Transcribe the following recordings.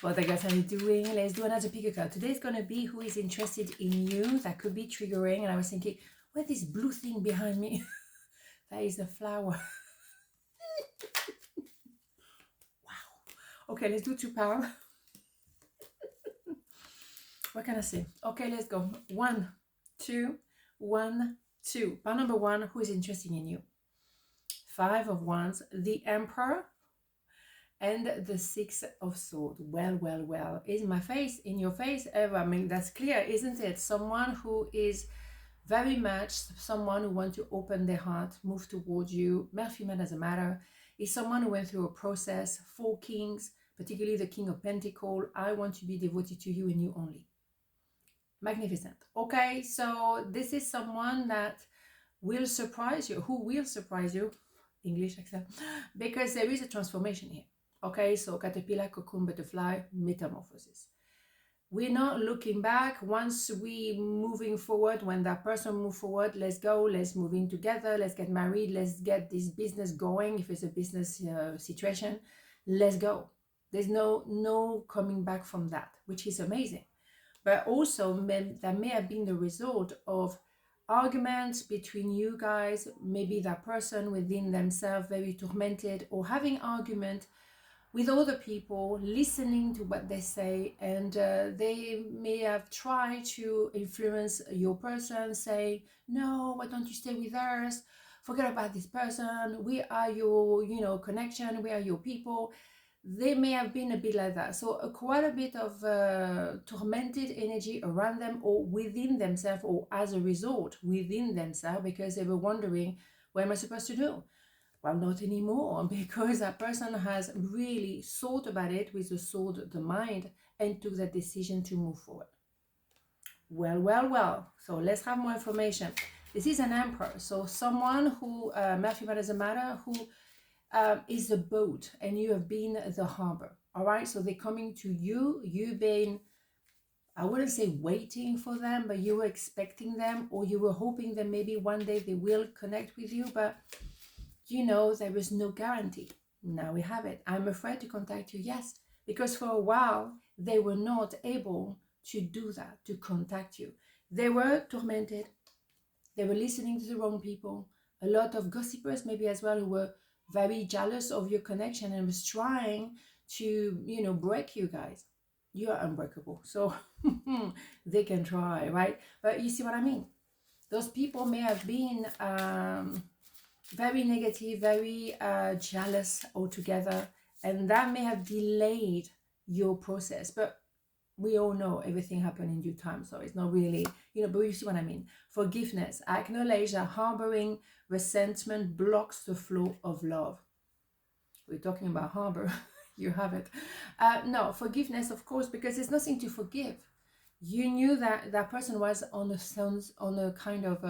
What the guys are doing? Let's do another pick a card. Today's gonna be who is interested in you. That could be triggering. And I was thinking, what is this blue thing behind me? That is a flower. Wow. Okay, let's do 2 power. What can I say? Okay, let's go. 1, 2, 1, 2. Pile number 1, who is interested in you? 5 of Wands, the Emperor, and the 6 of Swords. Well. In my face, in your face, ever. I mean, that's clear, isn't it? Someone who is very much someone who wants to open their heart, move towards you. Male, female, doesn't matter. Is someone who went through a process. 4 Kings, particularly the King of Pentacles. I want to be devoted to you and you only. Magnificent. Okay, so this is someone that will surprise you. Who will surprise you? English, Axelle. Because there is a transformation here. Okay, so caterpillar, cocoon, butterfly, metamorphosis. We're not looking back. Once we moving forward, when that person move forward, let's go, let's move in together, let's get married, let's get this business going. If it's a business situation, let's go. There's no coming back from that, which is amazing. But also that may have been the result of arguments between you guys, maybe that person within themselves very tormented, or having argument with other people, listening to what they say, and they may have tried to influence your person, say, no, why don't you stay with us, forget about this person, we are your connection, we are your people. They may have been a bit like that. So quite a bit of tormented energy around them, or within themselves, or as a result within themselves, because they were wondering, what am I supposed to do? Well, not anymore, because that person has really thought about it with the sword, the mind, and took that decision to move forward. Well. So let's have more information. This is an Emperor. So someone who, male, female, doesn't matter, who is the boat, and you have been the harbor. All right, so they're coming to you. You've been, I wouldn't say waiting for them, but you were expecting them, or you were hoping that maybe one day they will connect with you, but there is no guarantee. Now we have it. I'm afraid to contact you, yes, because for a while they were not able to do that, to contact you. They were tormented. They were listening to the wrong people. A lot of gossipers maybe as well, who were very jealous of your connection and was trying to, break you guys. You are unbreakable. So they can try, right? But you see what I mean? Those people may have been very negative, very jealous altogether, and that may have delayed your process. But we all know everything happened in due time, so it's not really, but you see what I mean. Forgiveness. I acknowledge that harboring resentment blocks the flow of love. We're talking about harbor. You have it. No, forgiveness, of course, because there's nothing to forgive. You knew that that person was on a kind of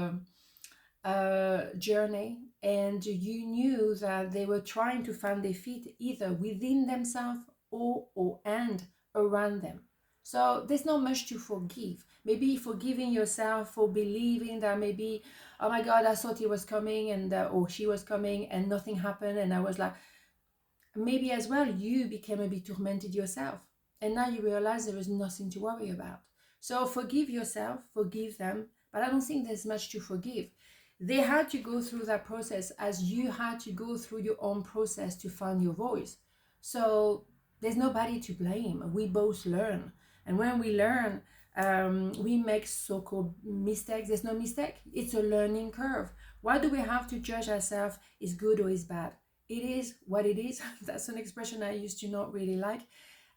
journey, and you knew that they were trying to find their feet either within themselves or and around them. So there's not much to forgive. Maybe forgiving yourself for believing that maybe, oh my God, I thought he was coming, and or she was coming, and nothing happened, and I was like, maybe as well you became a bit tormented yourself, and now you realize there is nothing to worry about. So forgive yourself, forgive them, but I don't think there's much to forgive. They had to go through that process as you had to go through your own process to find your voice. So there's nobody to blame. We both learn. And when we learn, we make so-called mistakes. There's no mistake. It's a learning curve. Why do we have to judge ourselves is good or is bad? It is what it is. That's an expression I used to not really like.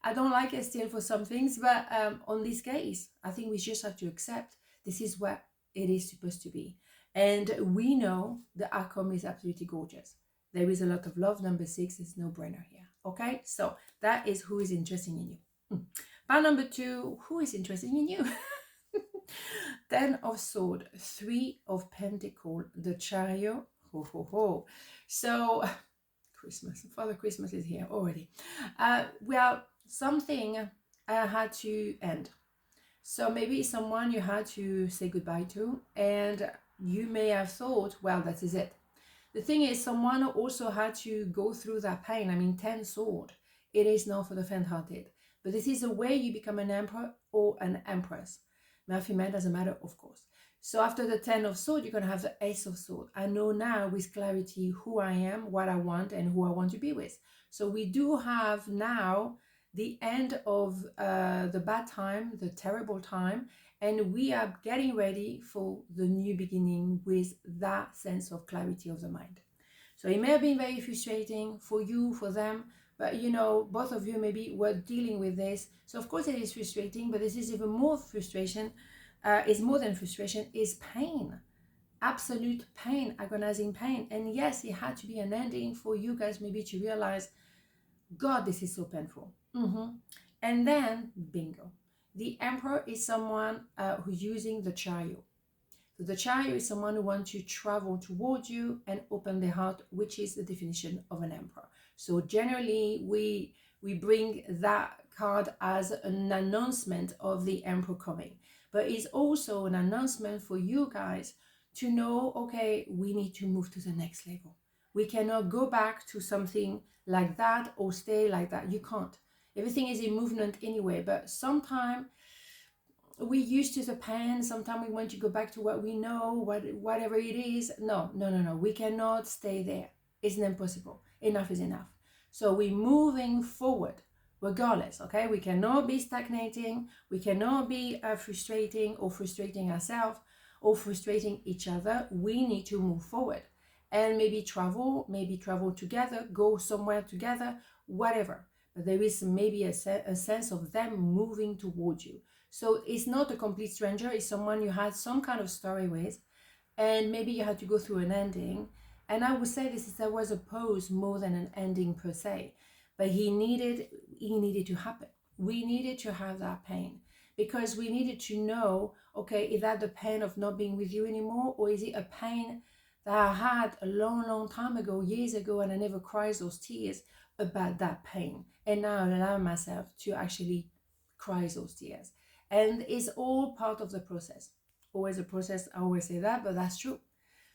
I don't like it still for some things, but on this case, I think we just have to accept this is what it is supposed to be. And we know the outcome is absolutely gorgeous. There is a lot of love. Number 6 is no brainer here. Okay, so that is who is interested in you. Pile number 2, who is interested in you? 10 of Swords, 3 of Pentacles, the Chariot. Ho, ho, ho. So, Christmas. Father Christmas is here already. Well, something had to end. So maybe someone you had to say goodbye to, and you may have thought, well, that is it. The thing is, someone also had to go through that pain. I mean, 10 Swords It is not for the faint-hearted. But this is the way you become an emperor or an empress. Male, female, doesn't matter, of course. So after the 10 of swords, you're going to have the Ace of swords. I know now with clarity who I am, what I want, and who I want to be with. So we do have now the end of the bad time, the terrible time, and we are getting ready for the new beginning with that sense of clarity of the mind. So it may have been very frustrating for you, for them, but you know, both of you maybe were dealing with this. So of course it is frustrating, but this is even more frustration. Is more than frustration, is pain. Absolute pain, agonizing pain. And yes, it had to be an ending for you guys maybe to realize, God, this is so painful. And then, bingo. The Emperor is someone who's using the Chariot. So the Chariot is someone who wants to travel towards you and open their heart, which is the definition of an Emperor. So generally, we bring that card as an announcement of the Emperor coming. But it's also an announcement for you guys to know, okay, we need to move to the next level. We cannot go back to something like that or stay like that. You can't. Everything is in movement anyway, but sometimes we used to the pain. Sometimes we want to go back to what we know, whatever it is. No. We cannot stay there. It's impossible. Enough is enough. So we're moving forward regardless, okay? We cannot be stagnating. We cannot be frustrating ourselves or frustrating each other. We need to move forward and maybe travel together, go somewhere together, whatever. But there is maybe a sense of them moving towards you. So it's not a complete stranger. It's someone you had some kind of story with, and maybe you had to go through an ending. And I would say there was a pause more than an ending per se, but he needed to happen. We needed to have that pain because we needed to know, okay, is that the pain of not being with you anymore, or is it a pain that I had a long time ago, years ago, and I never cried those tears about that pain, and now I allow myself to actually cry those tears. And it's all part of the process. Always a process, I always say that, but that's true.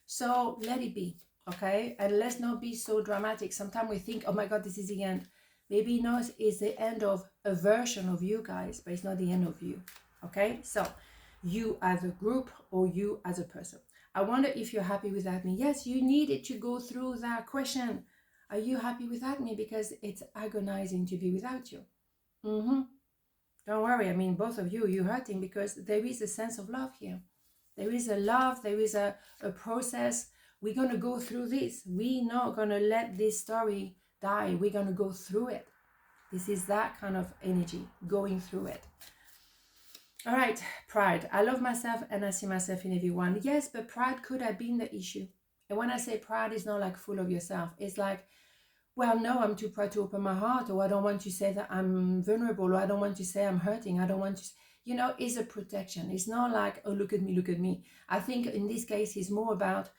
So let it be, okay? And let's not be so dramatic. Sometimes we think, oh my God, this is the end. Maybe no, it's the end of a version of you guys, but it's not the end of you, okay? So you as a group or you as a person. I wonder if you're happy without me. Yes, you needed to go through that question. Are you happy without me? Because it's agonizing to be without you. Don't worry, I mean, both of you, you're hurting because there is a sense of love here. There is a love, there is a process. We're going to go through this. We're not going to let this story die. We're going to go through it. This is that kind of energy, going through it. All right, pride. I love myself and I see myself in everyone. Yes, but pride could have been the issue. And when I say pride, it's not like full of yourself. It's like, well, no, I'm too proud to open my heart, or I don't want to say that I'm vulnerable, or I don't want to say I'm hurting. I don't want to, it's a protection. It's not like, oh, look at me. I think in this case, it's more about,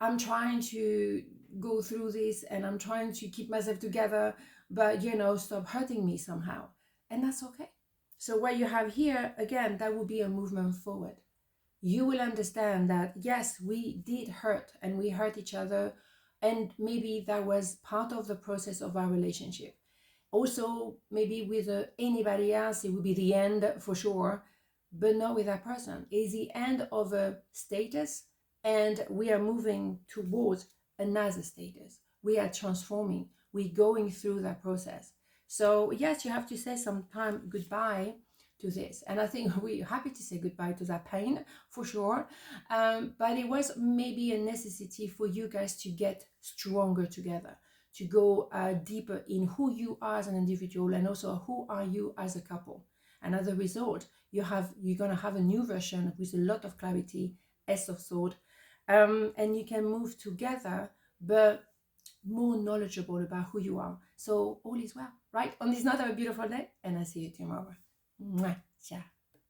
I'm trying to go through this and I'm trying to keep myself together, but, stop hurting me somehow. And that's okay. So what you have here, again, that will be a movement forward. You will understand that, yes, we did hurt and we hurt each other. And maybe that was part of the process of our relationship. Also, maybe with anybody else, it would be the end for sure, but not with that person. It's the end of a status, and we are moving towards another status. We are transforming. We're going through that process. So yes, you have to say sometime goodbye to this. And I think we're happy to say goodbye to that pain for sure. But it was maybe a necessity for you guys to get stronger together, to go deeper in who you are as an individual and also who are you as a couple. And as a result, you're going to have a new version with a lot of clarity, Ace of Swords, and you can move together, but more knowledgeable about who you are. So all is well, right? On this note, have a beautiful day, and I'll see you tomorrow. Mwah. Ciao.